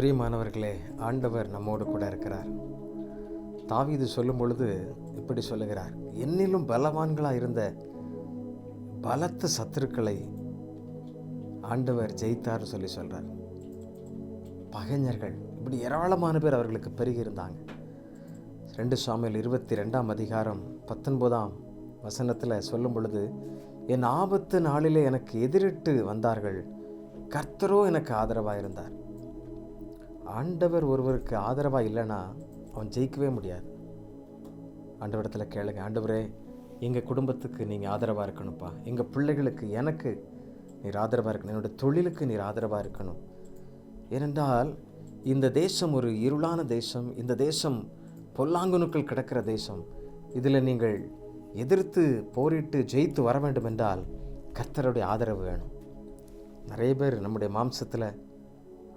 பிரியமானவர்களே, ஆண்டவர் நம்மோடு கூட இருக்கிறார். தாவீது சொல்லும் பொழுது இப்படி சொல்லுகிறார், என்னிலும் பலவான்களாக இருந்த பலத்த சத்துருக்களை ஆண்டவர் ஜெயித்தார்னு சொல்கிறார். பகைஞர்கள் இப்படி ஏராளமான பேர் அவர்களுக்கு பெருகி இருந்தாங்க. 2 சாமுவேல் 22 அதிகாரம் 19 சொல்லும் பொழுது, என் ஆபத்து நாளிலே எனக்கு எதிரிட்டு வந்தார்கள், கர்த்தரோ எனக்கு ஆதரவாக இருந்தார். ஆண்டவர் ஒருவருக்கு ஆதரவாக இல்லைன்னா அவன் ஜெயிக்கவே முடியாது. ஆண்டவரிடத்தில் கேளுங்க, ஆண்டவரே எங்கள் குடும்பத்துக்கு நீங்கள் ஆதரவாக இருக்கணும்ப்பா, எங்கள் பிள்ளைகளுக்கு எனக்கு நீர் ஆதரவாக இருக்கணும், என்னோடய தொழிலுக்கு நீர் ஆதரவாக இருக்கணும். ஏனென்றால் இந்த தேசம் ஒரு இருளான தேசம், இந்த தேசம் பொல்லாங்குனுக்கள் கிடக்கிற தேசம். இதில் நீங்கள் எதிர்த்து போரிட்டு ஜெயித்து வர வேண்டும் என்றால் கர்த்தருடைய ஆதரவு வேணும். நிறைய பேர் நம்முடைய மாம்சத்தில்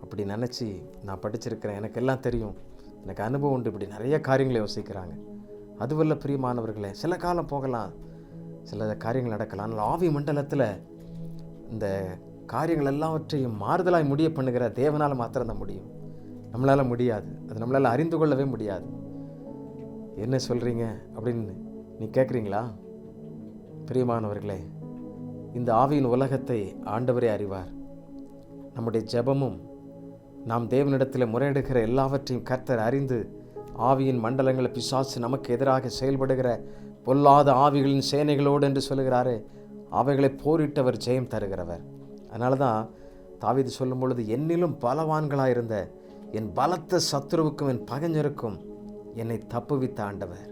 அப்படி நினச்சி, நான் படிச்சிருக்கிறேன், எனக்கு எல்லாம் தெரியும், எனக்கு அனுபவம் உண்டு, இப்படி நிறைய காரியங்களை யோசிக்கிறாங்க. அதுவல்ல பிரியமானவர்களே, சில காலம் போகலாம், சில காரியங்கள் நடக்கலாம். ஆனால் ஆவி மண்டலத்தில் இந்த காரியங்கள் எல்லாவற்றையும் மாறுதலாய் முடிய பண்ணுகிற தேவனால் மாத்திரம்தான் முடியும். நம்மளால் முடியாது, அது நம்மளால் அறிந்து கொள்ளவே முடியாது. என்ன சொல்கிறீங்க அப்படின்னு நீ கேட்குறீங்களா? பிரியமானவர்களே, இந்த ஆவியின் உலகத்தை ஆண்டவரே அறிவார். நம்முடைய ஜெபமும் நாம் தேவனிடத்தில் முறையிடுகிற எல்லாவற்றையும் கர்த்தர் அறிந்து, ஆவியின் மண்டலங்களை பிசாசு நமக்கு எதிராக செயல்படுகிற பொல்லாத ஆவிகளின் சேனைகளோடு என்று சொல்லுகிறாரே, அவைகளை போரிட்டவர் ஜெயம் தருகிறவர். அதனால தான் தாவீது சொல்லும் பொழுது, என்னிலும் பலவான்களாக இருந்த என் பலத்த சத்துருவுக்கும் என் பகைஞருக்கும் என்னை தப்புவித்த ஆண்டவர்.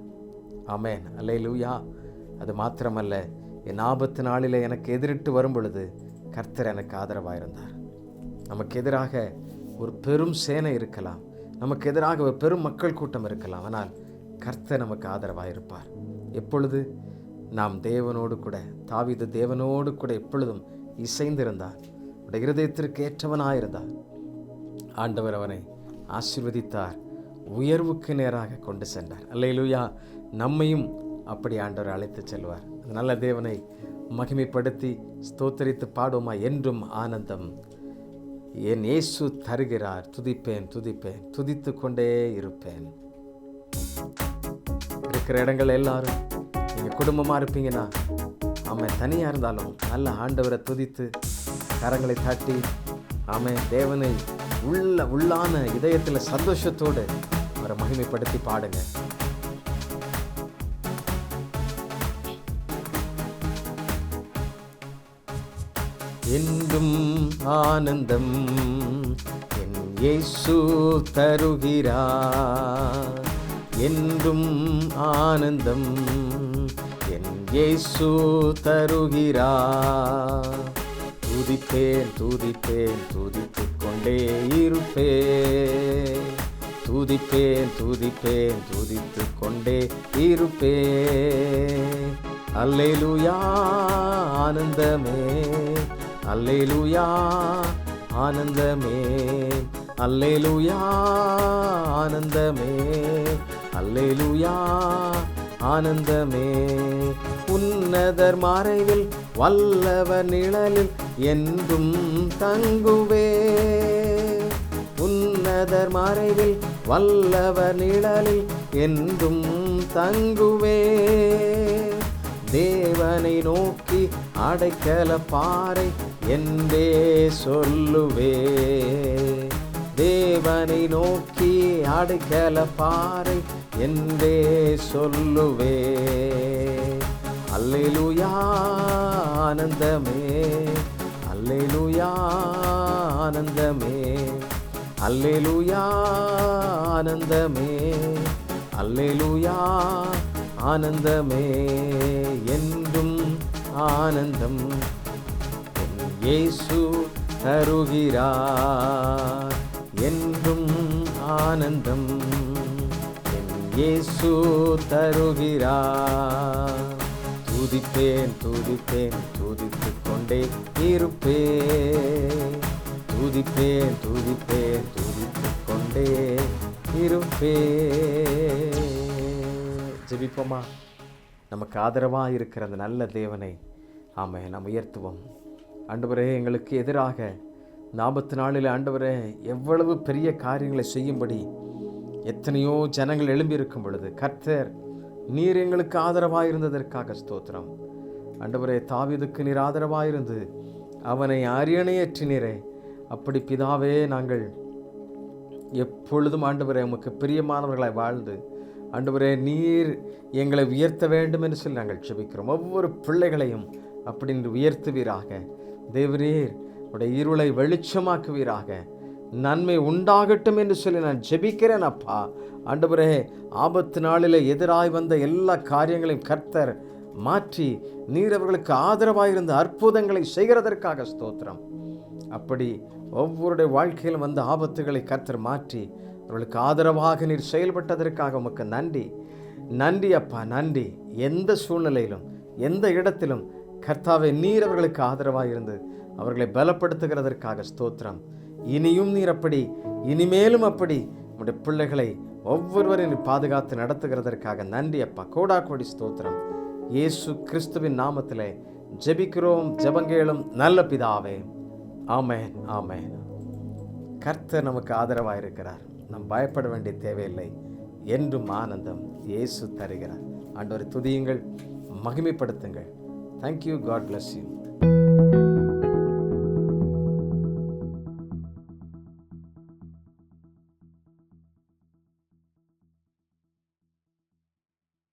ஆமென், அல்லேலூயா. அது மாத்திரமல்ல, என் ஆபத்து நாளில் எனக்கு எதிரிட்டு வரும் பொழுது கர்த்தர் எனக்கு ஆதரவாக இருந்தார். நமக்கு எதிராக ஒரு பெரும் சேனை இருக்கலாம், நமக்கு எதிராக ஒரு பெரும் மக்கள் கூட்டம் இருக்கலாம், ஆனால் கர்த்தர் நமக்கு ஆதரவாக இருப்பார். எப்பொழுது நாம் தேவனோடு கூட, தாவீது தேவனோடு கூட எப்பொழுதும் இசைந்திருந்தார், அவருடைய இருதயத்திற்கு ஏற்றவனாயிருந்தார். ஆண்டவர் அவனை ஆசீர்வதித்தார், உயர்வுக்கு நேராக கொண்டு சென்றார். அல்லேலூயா. நம்மையும் அப்படி ஆண்டவர் அழைத்து செல்வார். நல்ல தேவனை மகிமைப்படுத்தி ஸ்தோத்தரித்து பாடுவோமா? என்றும் ஆனந்தம் என் இயேசு தருகிறார், துதிப்பேன் துதிப்பேன், துதித்து கொண்டே இருப்பேன். இருக்கிற இடங்கள் எல்லாரும் நீங்கள் குடும்பமாக இருப்பீங்கன்னா, ஆமாம், தனியாக இருந்தாலும் நல்ல ஆண்டவரை துதித்து கரங்களை தட்டி, ஆமாம், தேவனை உள்ளான இதயத்தில் சந்தோஷத்தோடு அவரை மகிமைப்படுத்தி பாடுங்க. என்றும் ஆனந்தம் என் இயேசு தருகிறார், என்றும் ஆனந்தம் என் இயேசு தருகிறார். துதிப்பேன் துதிப்பேன், துதித்துக் கொண்டே இருப்பேன், துதிப்பேன் துதிப்பேன், துதித்துக் கொண்டே இருப்பேன். அல்லேலூயா ஆனந்தமே, அல்லேலூயா ஆனந்தமே, அல்லேலூயா ஆனந்தமே, அல்லேலூயா ஆனந்தமே. உன்னதர் மறைவில் வல்லவர் நிழலில் என்றும் தங்குவே, உன்னதர் மறைவில் வல்லவர் நிழலில் என்றும் தங்குவே. தேவனை நோக்கி அடைக்கல பாறை என்றே சொல்லுவே, தேவனை நோக்கி அடைக்கல பாறை என்றே சொல்லுவே. அல்லேலூயா ஆனந்தமே, அல்லேலூயா ஆனந்தமே, அல்லேலூயா ஆனந்தமே, அல்லேலூயா ஆனந்தமே. என்றும் ஆனந்தம் என் இயேசு தருகிறார், என்றும் ஆனந்தம் என் இயேசு தருகிறார். துதிப்பேன் துதிப்பேன், துதித்துக் கொண்டே இருப்பேன், துதிப்பேன் துதிப்பேன், துதித்துக் கொண்டே இருப்பேன். ஜெபிப்போமா? நமக்கு ஆதரவாக இருக்கிற அந்த நல்ல தேவனை ஆமென் நாம் உயர்த்துவோம். ஆண்டவரே, எங்களுக்கு எதிராக இந்த நாளில் ஆண்டவரே, எவ்வளவு பெரிய காரியங்களை செய்யும்படி எத்தனையோ ஜனங்கள் எழும்பியிருக்கும் பொழுது கர்த்தர் நீர் எங்களுக்கு ஆதரவாயிருந்ததற்காக ஸ்தோத்திரம். ஆண்டவரே, தாவீதுக்கு நீர் ஆதரவாயிருந்து அவனை அரியணையேற்றினீரே. அப்படி பிதாவே, நாங்கள் எப்பொழுதும் ஆண்டவரே உமக்கு பிரியமானவர்களாய் வாழ்ந்து ஆண்டவரே நீர் எங்களை உயர்த்த வேண்டும் என்று சொல்லி நாங்கள் ஜெபிக்கிறோம். ஒவ்வொரு பிள்ளைகளையும் அப்படி உயர்த்துவீராக. தேவரீர் உடைய இருளை வெளிச்சமாக்குவீராக. நன்மை உண்டாகட்டும் என்று சொல்லி நான் ஜெபிக்கிறேன் அப்பா. ஆண்டவரே, ஆபத்து நாளில் எதிராய் வந்த எல்லா காரியங்களையும் கர்த்தர் மாற்றி நீர் அவர்களுக்கு ஆதரவாயிருந்த அற்புதங்களை செய்கிறதற்காக ஸ்தோத்திரம். அப்படி ஒவ்வொருடைய வாழ்க்கையிலும் வந்த ஆபத்துகளை கர்த்தர் மாற்றி அவர்களுக்கு ஆதரவாக நீர் செயல்பட்டதற்காக உமக்கு நன்றி. நன்றி அப்பா, நன்றி. எந்த சூழ்நிலையிலும் எந்த இடத்திலும் கர்த்தாவே நீர் அவர்களுக்கு ஆதரவாக இருந்து அவர்களை பலப்படுத்துகிறதற்காக ஸ்தோத்திரம். இனியும் நீர் அப்படி, இனிமேலும் அப்படி உடைய பிள்ளைகளை ஒவ்வொருவரையும் பாதுகாத்து நடத்துகிறதற்காக நன்றி அப்பா. கோடா கோடி ஸ்தோத்திரம். இயேசு கிறிஸ்துவின் நாமத்திலே ஜெபிக்கிறோம், ஜெபங்கேளும் நல்ல பிதாவே. ஆமென், ஆமென். கர்த்தர் நமக்கு ஆதரவாக இருக்கிறார். நாம் பயப்பட வேண்டிய தேவையில்லை. என்றும் ஆனந்தம் இயேசு தருகிறார். ஆண்டவரை துதியுங்கள், மகிமைப்படுத்துங்கள். தேங்க்யூ. God bless you.